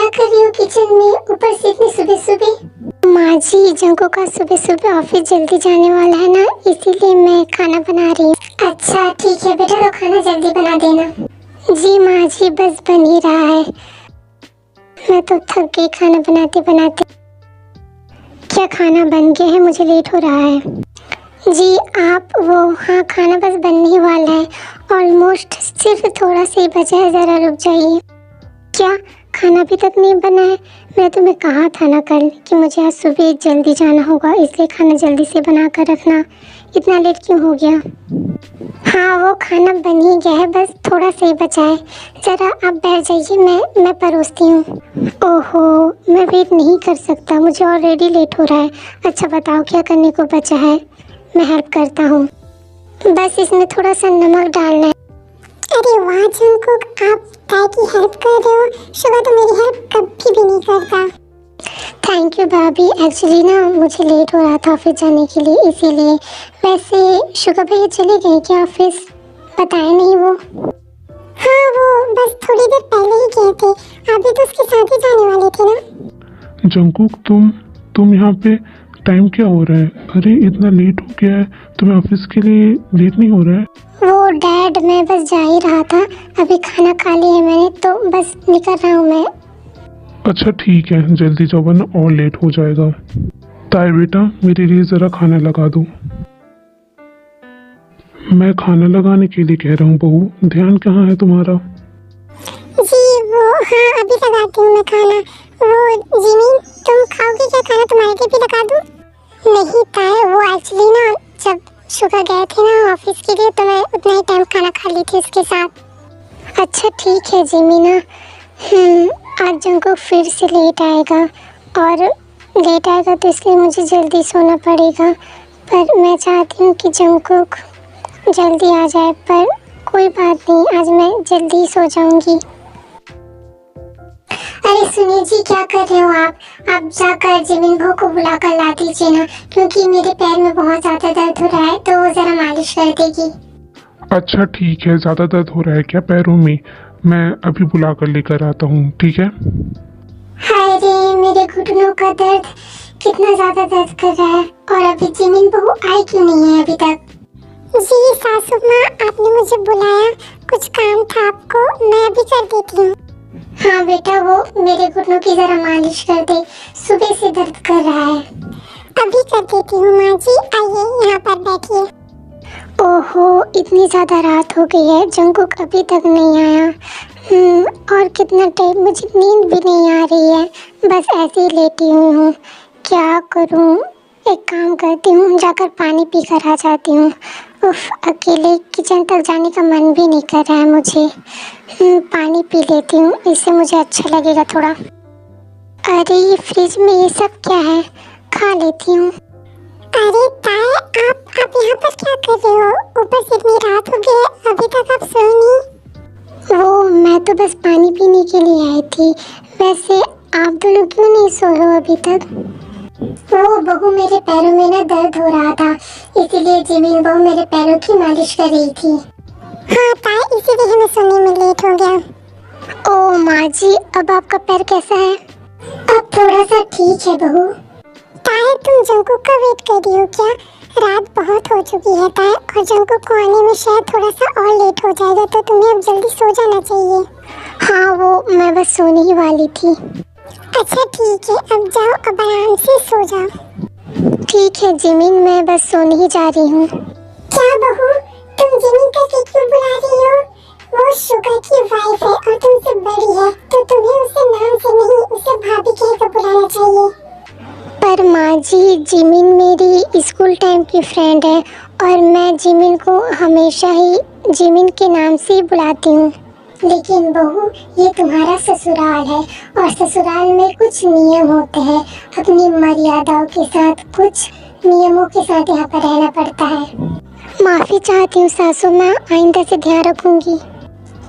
कर रही हो किचन में, ऊपर से इतनी सुबह सुबह? माँ जी, जंको का सुबह सुबह ऑफिस जल्दी जाने वाला है ना, इसीलिए मैं खाना बना रही हूँ। अच्छा ठीक है बेटा, तो खाना जल्दी बना देना। जी माँ जी, बस बन ही रहा है। मैं तो थक गई खाना बनाते बनाते। क्या खाना बन गया है? मुझे लेट हो रहा है। जी आप वो, हाँ खाना बस बनने ही वाला है, ऑलमोस्ट सिर्फ थोड़ा सा ही बचा है, ज़रा रुक जाइए। क्या खाना अभी तक नहीं बना है? मैं तुम्हें कहा था ना कल कि मुझे आज सुबह जल्दी जाना होगा, इसलिए खाना जल्दी से बना कर रखना। इतना लेट क्यों हो गया? हाँ वो खाना बन ही गया है, बस थोड़ा सा ही बचा है। ज़रा आप बैठ जाइए, मैं परोसती हूँ। ओहो, मैं वेट नहीं कर सकता, मुझे ऑलरेडी लेट हो रहा है। अच्छा बताओ क्या करने को बचा है, मैं हेल्प करता हूँ। बस इसमें थोड़ा सा नमक डालना है। अरे वाह जंकुक, आप ताई की हेल्प कर रहे हो। शुगर तो मेरी हेल्प कभी भी नहीं करता। थैंक यू भाभी, एक्चुअली ना मुझे लेट हो रहा था ऑफिस जाने के लिए, इसीलिए। वैसे शुगर भैया चले गए क्या ऑफिस? बताया नहीं वो। हाँ वो बस थोड़ी देर पहले ही गए थे, अभी तो उसके साथ ही जाने वाले थे ना। जंकुक तुम यहाँ पे, टाइम क्या हो रहा है? अरे इतना लेट हो गया है, तुम्हें ऑफिस के लिए लेट नहीं हो रहा है? वो डैड, मैं बस जा ही रहा था, अभी खाना खा लिया है मैंने, तो बस निकल रहा हूँ मैं। अच्छा ठीक है, जल्दी जाओ वरना और लेट हो जाएगा। ताई बेटा, मेरे लिए ज़रा खाना लगा दो। मैं खाना लगाने के लिए कह रहा हूँ बहू, ध्यान कहाँ है तुम्हारा? जी वो, हाँ अभी लगाती हूँ मैं खाना। वो जिमी, तुम खाओगे क्या खाना? तुम्हारे लिए भी लगा दूँ? नहीं ताई, वो एक्चुअली ना जब शुगर गए थे ना ऑफिस के लिए, तो मैं उतना ही टाइम खाना खा ली थी उसके साथ। अच्छा ठीक है जिमी ना। आज जंको फिर से लेट आएगा, और लेट आएगा तो इसलिए मुझे जल्दी सोना पड़ेगा। पर मैं चाहती हूँ कि जंको जल्दी आ जाए, पर कोई बात नहीं, आज मैं जल्दी सो जाऊंगी। अरे सुनिए जी, क्या कर रहे हो आप जाकर जिमिन भो को बुला कर ला दीजिए ना, क्योंकि मेरे पैर में बहुत ज़्यादा दर्द हो रहा है, तो वो ज़रा मालिश कर देगी। अच्छा ठीक है, ज़्यादा दर्द हो रहा है क्या पैरों में? मैं अभी बुला कर लेकर आता हूँ, ठीक है? हाय रे, मेरे घुटनों का दर्द कितना ज़्यादा दर्द कर रहा है, और अभी जिमिन बहू आई क्यों नहीं है अभी तक? जी सासू माँ, आपने मुझे बुलाया, कुछ काम था आपको, मैं अभी कर देती हूँ। हाँ बेटा, वो मेरे घुटनों की जरा मालिश कर दे, सुबह से दर्द कर रहा है। अभी कर देती हूँ माँ जी, आइए यहाँ पर बैठिए। ओहो, इतनी ज़्यादा रात हो गई है, जंकुक अभी तक नहीं आया। और कितना टाइम, मुझे नींद भी नहीं आ रही है, बस ऐसे ही लेटी हुई हूँ। क्या करूँ? एक काम करती हूँ, जाकर पानी पी कर आ जाती हूँ। उफ, अकेले किचन तक जाने का मन भी नहीं कर रहा है मुझे। पानी पी लेती हूँ, इससे मुझे अच्छा लगेगा थोड़ा। अरे ये फ्रिज में ये सब क्या है? खा लेती हूँ। अरे ताई, आप यहाँ पर क्या कर रहे हो? ऊपर से इतनी रात हो गई है, अभी तक आप सोए नहीं? वो मैं तो बस पानी पीने के लिए आई थी। वैसे आप दोनों क्यों नहीं सो रहे हो अभी तक? वो बहू, मेरे पैरों में ना दर्द हो रहा था, इसीलिए जिमिन बहू मेरे पैरों की मालिश कर रही थी। हाँ ताई, इसीलिए हमें सोने में लेट हो गया। ओ माँ जी, अब आपका पैर कैसा है? अब थोड़ा सा ठीक है बहू। ताई, तुम जंकुक का वेट कर रही हो क्या? रात बहुत हो चुकी है ताई, और जंकुक को आने में शायद थोड़ा सा और लेट हो जाएगा, तो तुम्हें अब जल्दी सो जाना चाहिए। हाँ वो मैं बस सोने ही वाली थी। अच्छा ठीक है, अब जाओ, अब आराम से सो जाओ। ठीक है जिमिन, मैं बस सोने ही जा रही हूँ। क्या बहू, तुम जिमिन करके क्यों बुला रही हो? वो शुगर की वाइफ है और तुमसे बड़ी है, तो तुम्हें उसे नाम से नहीं, उसे भाभी कहकर बुलाना चाहिए। पर माँ जी, जिमिन मेरी स्कूल टाइम की फ्रेंड है, और मैं जिमिन को हमेशा ही जिमिन के नाम से ही बुलाती हूँ। लेकिन बहू, ये तुम्हारा ससुराल है, और ससुराल में कुछ नियम होते हैं, अपनी मर्यादाओं के साथ, कुछ नियमों के साथ यहाँ पर रहना पड़ता है। माफ़ी चाहती हूँ सासू माँ, आइंदा से ध्यान रखूंगी।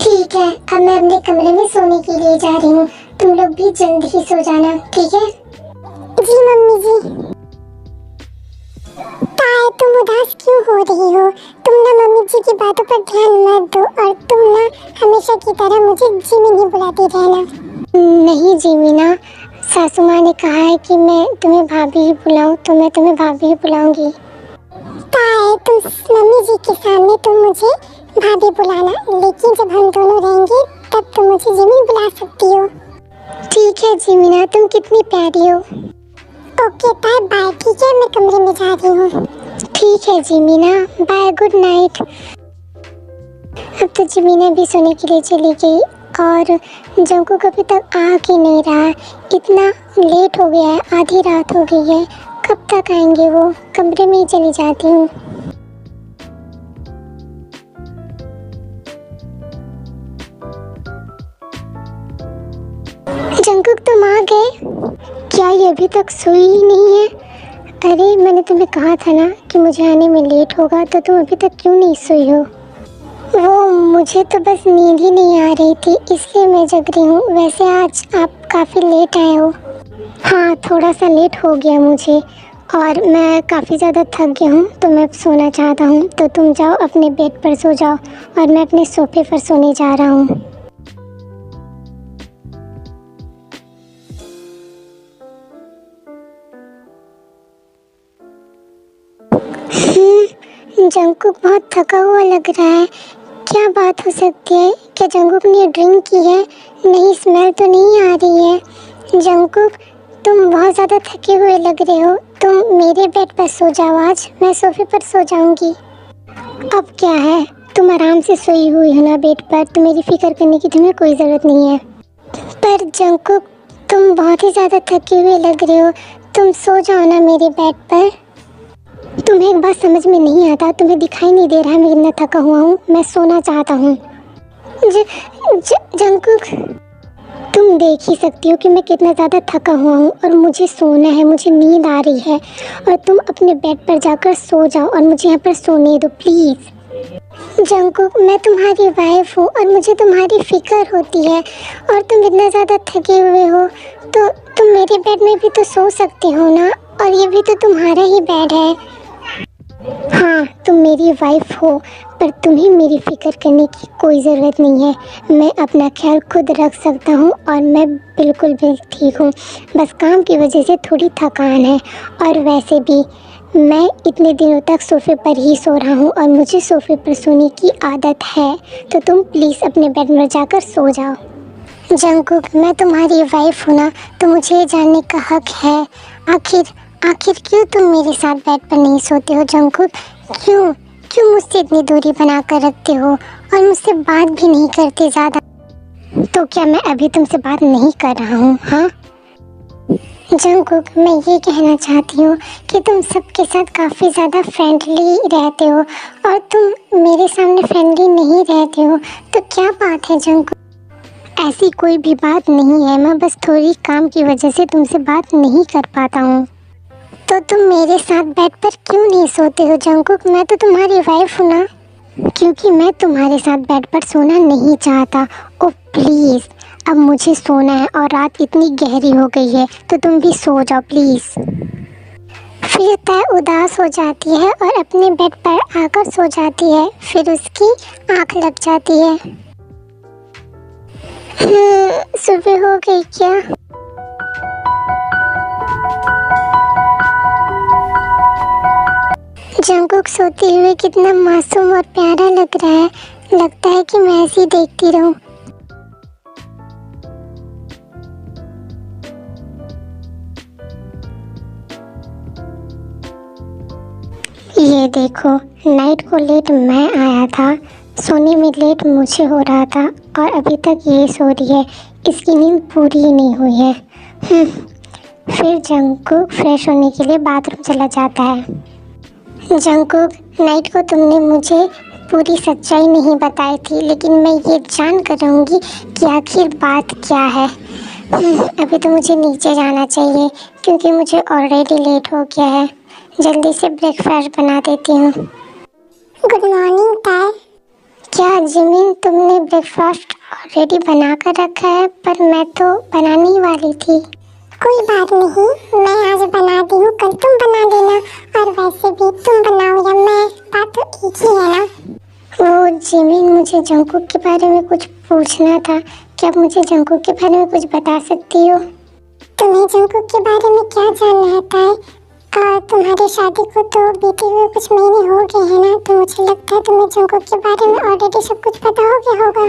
ठीक है, अब मैं अपने कमरे में सोने के लिए जा रही हूँ, तुम लोग भी जल्दी ही सो जाना, ठीक है? जी मम्मी जी। ताई, तुम उदास क्यों हो रही हो? तुम ना मम्मी जी की बातों पर ध्यान मत दो, और तुम ना हमेशा की तरह मुझे जिमिन ही बुलाती रहना। नहीं जीमिना, सासू माँ ने कहा है कि मैं तुम्हें भाभी ही बुलाऊं, तो मैं तुम्हें भाभी ही बुलाऊंगी। ताए, तुम मम्मी जी के सामने तुम मुझे भाभी बुलाना, लेकिन जब हम दोनों रहेंगे तब तुम मुझे जिमिन बुला सकती हो। ठीक है जीमिना, तुम कितनी प्यारी हो। ओके ताए, बाय। ठीक है, मैं कमरे में जा रही हूँ। ठीक है जीमिना, बाय, गुड नाइट। अब तो जीमिना भी सोने के लिए चली गई और जंकुक अभी तक आ ही नहीं रहा। इतना लेट हो गया है, आधी रात हो गई है, कब तक आएंगे वो? कमरे में ही चली जाती हूँ। जंकुक, तुम आ गए? क्या ये अभी तक सोई ही नहीं है? अरे मैंने तुम्हें कहा था ना कि मुझे आने में लेट होगा, तो तुम अभी तक क्यों नहीं सोई हो? वो मुझे तो बस नींद ही नहीं आ रही थी, इसलिए मैं जग रही हूँ। वैसे आज आप काफ़ी लेट आए हो। हाँ, थोड़ा सा लेट हो गया मुझे, और मैं काफ़ी ज़्यादा थक गया हूँ, तो मैं सोना चाहता हूँ। तो तुम जाओ अपने बेड पर सो जाओ, और मैं अपने सोफे पर सोने जा रहा हूँ। जंकुक बहुत थका हुआ लग रहा है। क्या बात हो सकती है? क्या जंकुक ने ड्रिंक की है? नहीं, स्मेल तो नहीं आ रही है। जंकुक, तुम बहुत ज़्यादा थके हुए लग रहे हो। तुम मेरे बेड पर सो जाओ, आज मैं सोफे पर सो जाऊंगी। अब क्या है, तुम आराम से सोई हुई हो ना बेड पर, तो मेरी फिक्र करने की तुम्हें कोई ज़रूरत नहीं है। पर जंकुक, तुम बहुत ही ज़्यादा थके हुए लग रहे हो, तुम सो जाओ ना मेरे बेड पर। तुम्हें एक बात समझ में नहीं आता? तुम्हें दिखाई नहीं दे रहा है मैं कितना थका हुआ हूँ? मैं सोना चाहता हूँ। जंकुक, तुम देख ही सकती हो कि मैं कितना ज़्यादा थका हुआ हूँ, और मुझे सोना है, मुझे नींद आ रही है। और तुम अपने बेड पर जाकर सो जाओ और मुझे यहाँ पर सोने दो प्लीज़। जंकुक, मैं तुम्हारी वाइफ हूँ और मुझे तुम्हारी फिक्र होती है, और तुम इतना ज़्यादा थके हुए हो तो तुम मेरे बेड में भी तो सो सकते हो ना, और ये भी तो तुम्हारा ही बेड है। हाँ, तुम मेरी वाइफ हो, पर तुम्हें मेरी फिक्र करने की कोई ज़रूरत नहीं है। मैं अपना ख्याल खुद रख सकता हूँ, और मैं बिल्कुल भी ठीक हूँ। बस काम की वजह से थोड़ी थकान है, और वैसे भी मैं इतने दिनों तक सोफे पर ही सो रहा हूँ, और मुझे सोफे पर सोने की आदत है। तो तुम प्लीज़ अपने बेड में जाकर सो जाओ। जंकुक, मैं तुम्हारी वाइफ हूँ ना, तो मुझे जानने का हक है। आखिर क्यों तुम मेरे साथ बेड पर नहीं सोते हो जंकुक? क्यों मुझसे इतनी दूरी बना कर रखते हो, और मुझसे बात भी नहीं करते ज़्यादा? तो क्या मैं अभी तुमसे बात नहीं कर रहा हूँ? हाँ जंकुक, मैं ये कहना चाहती हूँ कि तुम सबके साथ काफ़ी ज़्यादा फ्रेंडली रहते हो, और तुम मेरे सामने फ्रेंडली नहीं रहते हो। तो क्या बात है जंकुक? ऐसी कोई भी बात नहीं है, मैं बस थोड़ी काम की वजह से तुमसे बात नहीं कर पाता हूँ। तो तुम मेरे साथ बेड पर क्यों नहीं सोते हो जंकुक? मैं तो तुम्हारी वाइफ हूँ ना। क्योंकि मैं तुम्हारे साथ बेड पर सोना नहीं चाहता। ओ प्लीज़, अब मुझे सोना है, और रात इतनी गहरी हो गई है, तो तुम भी सो जाओ प्लीज़। फिर तय उदास हो जाती है और अपने बेड पर आकर सो जाती है। फिर उसकी आँख लग जाती है। सुबह हो गई क्या? जंकुक सोते हुए कितना मासूम और प्यारा लग रहा है। लगता है कि मैं ऐसे ही देखती रहूं। ये देखो, नाइट को लेट मैं आया था, सोने में लेट मुझे हो रहा था, और अभी तक ये सो रही है। इसकी नींद पूरी ही नहीं हुई है। फिर जंकुक फ्रेश होने के लिए बाथरूम चला जाता है। जंकुक, नाइट को तुमने मुझे पूरी सच्चाई नहीं बताई थी, लेकिन मैं ये जान कर रहूँगी कि आखिर बात क्या है। अभी तो मुझे नीचे जाना चाहिए, क्योंकि मुझे ऑलरेडी लेट हो गया है। जल्दी से ब्रेकफास्ट बना देती हूँ। गुड मॉर्निंग ताई। क्या जिमिन, तुमने ब्रेकफास्ट ऑलरेडी बना कर रखा है? पर मैं तो बनाने ही वाली थी। कोई बात नहीं, मैं आज बना दी हूँ, कल तुम बना देना। और वैसे भी तुम बनाओ या मैं, बात तो एक ही है ना। वो जिमिन, मुझे जंकुक के बारे में कुछ पूछना था। क्या आप मुझे जंगकुक के बारे में कुछ बता सकती हो? तुम्हें जंगकुक के बारे में क्या जानना है ताई? तुम्हारी शादी को तो बीते हुए कुछ महीने हो गए हैं ना, तो मुझे लगता है तुम्हें जंगकुक के बारे में ऑलरेडी सब कुछ पता हो गया होगा।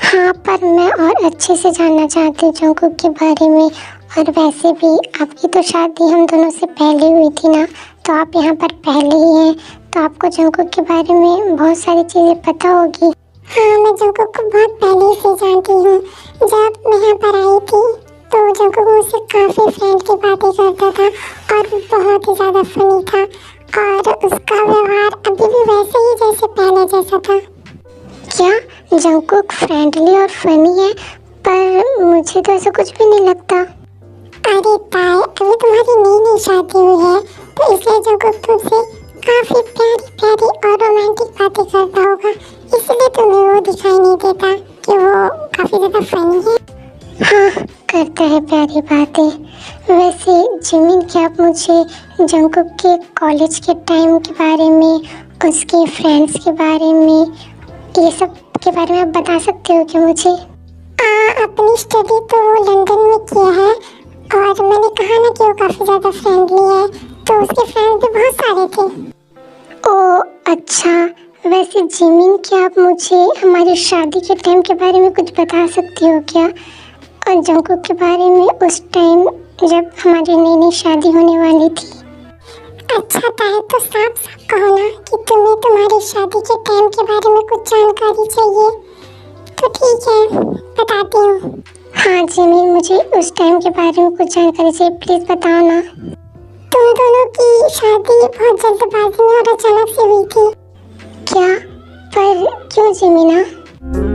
हाँ, पर मैं और अच्छे से जानना चाहती हूँ जंगकुक के बारे में। और वैसे भी आपकी तो शादी हम दोनों से पहले हुई थी ना, तो आप यहाँ पर पहले ही हैं, तो आपको जंगकुक के बारे में बहुत सारी चीज़ें पता होगी। हाँ, मैं जंगकुक को बहुत पहले से जानती हूँ। जब मैं यहाँ पर आई थी तो जंगकुक मुझसे काफ़ी फ्रेंडली बातें करता था और बहुत ही ज़्यादा फनी था, और उसका व्यवहार अभी भी वैसे ही जैसे पहले जैसा था। क्या जंगकुक फ्रेंडली और फनी है? पर मुझे तो ऐसा कुछ भी नहीं लगता। अरे ताई, अभी तुम्हारी नई नई शादी हुई है, तो इसलिए जंगकुक तुमसे काफ़ी प्यारी प्यारी और रोमांटिक बातें करता होगा, इसलिए तुम्हें वो दिखाई नहीं देता कि वो काफ़ी ज़्यादा फनी है। हाँ, करता है प्यारी बातें। वैसे जिमिन, क्या आप मुझे जंगकुक के कॉलेज के टाइम के बारे में, उसके फ्रेंड्स के बारे में, ये सब के बारे में आप बता सकते हो क्या मुझे? अपनी स्टडी तो वो लंदन में किया है, और मैंने कहा ना कि वो काफ़ी ज़्यादा फ्रेंडली है, तो उसके फ्रेंड्स भी बहुत सारे थे। ओह अच्छा। वैसे जिमिन, क्या आप मुझे हमारी शादी के टाइम के बारे में कुछ बता सकती हो क्या? और जंगकुक के बारे में उस टाइम जब हमारी नई नई शादी होने वाली थी। अच्छा ताई, तो साफ साफ कहो ना कि तुम्हें तुम्हारी शादी के टाइम के बारे में कुछ जानकारी चाहिए। तो ठीक है, बताती हूँ। हाँ जिमिन, मुझे उस टाइम के बारे में कुछ जानकारी चाहिए, प्लीज़ बताओ ना। तुम दोनों की शादी बहुत जल्दबाजी में और अचानक से हुई थी। क्या? पर क्यों जिमिना?